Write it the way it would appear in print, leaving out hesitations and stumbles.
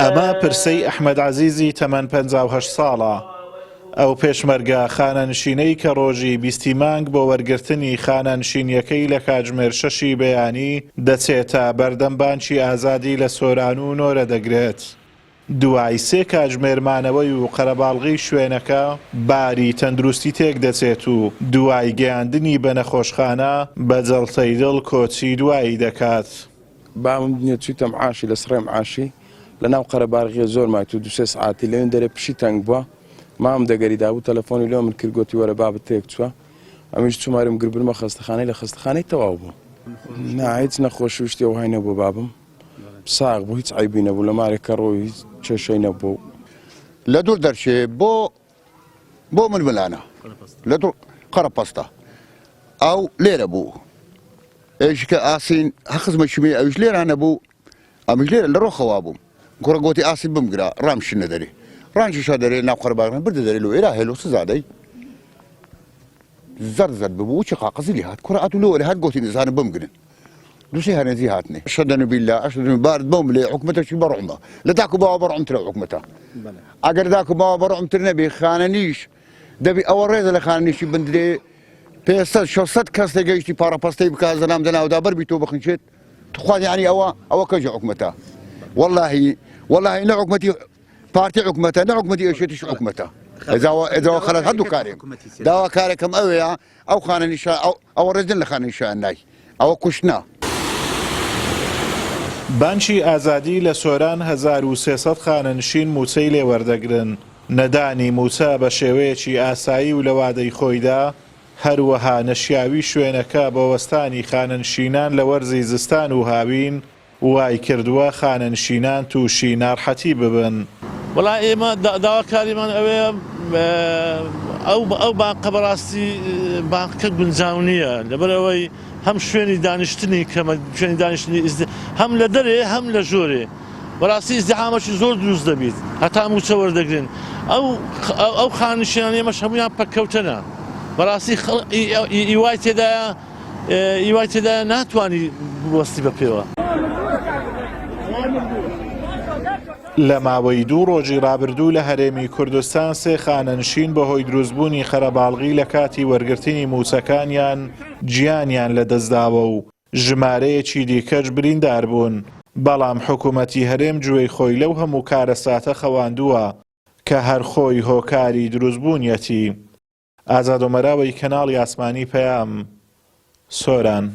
ئەمە پرسەی ئەحمەد عەزیزی تەمەن 58 ساڵە. ئەو پێشمەرگە خانەنشینەی کە ڕۆژی 20 مانگ بۆ وەرگرتنی خانەنشینیەکەی لە کاتژمێر 6 بەیانی دەچێتە بەردەم بانکی ئازادی لە سۆران و نۆرە دەگرێت. دوای 3 کاتژمێر مانەوەی و قەرەباڵغی شوێنەکە باری تەندروستی تێک دەچێت و دوای گەیاندنی بە نەخۆشخانە بە جەڵتەی دڵ کۆچی دوایی دەکات. بامم دنیا چوویتە معاشی لە سڕێ معاشی لەناو قەرەباڵغیە زۆر مایت و 2 ساعتی لەوێن دەرێ پشی تەنگ بووە. مام دەگەری دابوو تەلەفۆنی لێ من کرد گوتی وەرە بابت تێک چووە. ئەمیش چوومارم گربرمە خەستەخانەی لە خەستەخانەی تەواو بوو. هیچ نەخۆشی شتێ وهای نەبوو بابم. ساغ بوو هیچ عیبی نەبوو لە مارێکە ڕۆی هیچ کێشەی نەبوو. لە دوور دەرچێ بۆ ململانە لە دوور قەرەپەستە ئەو لێرە بوو. ئێشکە ئاسین هەخزمەشمی ئەوش لێرانە بوو ئەمیش لێرە لە ڕۆخەوا بووم. گوڕە گوتی ئاسین بمگرا ڕامشنە دەرێ. ڕانجیشا دەرێ ناو قەرەباڵغیان بردە دەرێ لۆ ئێرا هێلۆ سزادەی زەرزەر ببوو چ قاقەزی لێ هات کوڕە ئەتو لۆ لێ هات گوتی نزانم بمگرن. دووسێ هەنێزی هاتنێ شەدەن بیللا ئەشدن بارد بۆم لێ حکومەتەشی بەڕۆمە لە داکو باوە بەڕۆمترە حکومەتە. ئەگەر داکو باوە بەڕۆمتر نەبێ خانەنیش دەبی ئەوە ڕێزە لە خانەنیشی بندرێ 500 کەس لەگەیشتی پاڕەپەستەی بکە زەنام دەناودا بەربی تۆ بخنچێت تخوات یعنی ئەوە کەژە حکومەتە. والله نە حکومەتی پارتی حکومەتە نە حکومەتی ئێشێتیش حکومەتە. ئێزاوە خەلەت هەردوو کارێک داوا کارێکم ئەوەیە ئەو خانەنیشە ئەوە ڕێزن لە خانەنیشان نای ئەوە کوشتنا. بانکی ئازادی لە سۆران 1300 خانەنشین موچەی لێوەردەگرن. نەدانی موچە بە شێوەیەکی ئاسایی و لە وادەی خۆیدا هەروەها نەشیاوی شوێنەکە بە وەستانی خانەنشینان لە وەرزی زستان و هاوین وای کردووە خانەنشینان تووشی ناڕحەتی ببن. وڵا ئێمە داواکاریمان ئەوەیە ئەو بانقە بەڕاستی بانکە گونجاو نییە لەبەرەوەی هەم شوێنی دانیشتنی کەمە شوێنی دانیشتنی هەم لە دەرێ هەم لە ژۆرێ بەڕاستی ئیزدیحامەکی زۆر دروست دەبیت هەتا موچە وەردەگرن. ئەو خانەنشینان ئێمەش هەمویان پەککەوتنە بەڕاستی ئیوای تێدایە ناتوانی وەستی بە پێوە. لە ماوەی 2 ڕۆژی ڕابردوو لە هەرێمی کوردستان 3 خانەنشین بەهۆی دروستبوونی خەرەباڵغی لە کاتی وەرگرتنی موچەکانیان گیانیان لەدەستداوە و ژمارەیەکی دیکەش بریندار بوون. بەڵام حکوومەتی هەرێم گوێی خۆی لەو هەموو کارەساتە خەواندووە کە هەر خۆی هۆکاری دروستبوونیەتی. ئازاد ئۆمەراوی کەناڵی ئاسمانی پەیام سۆران.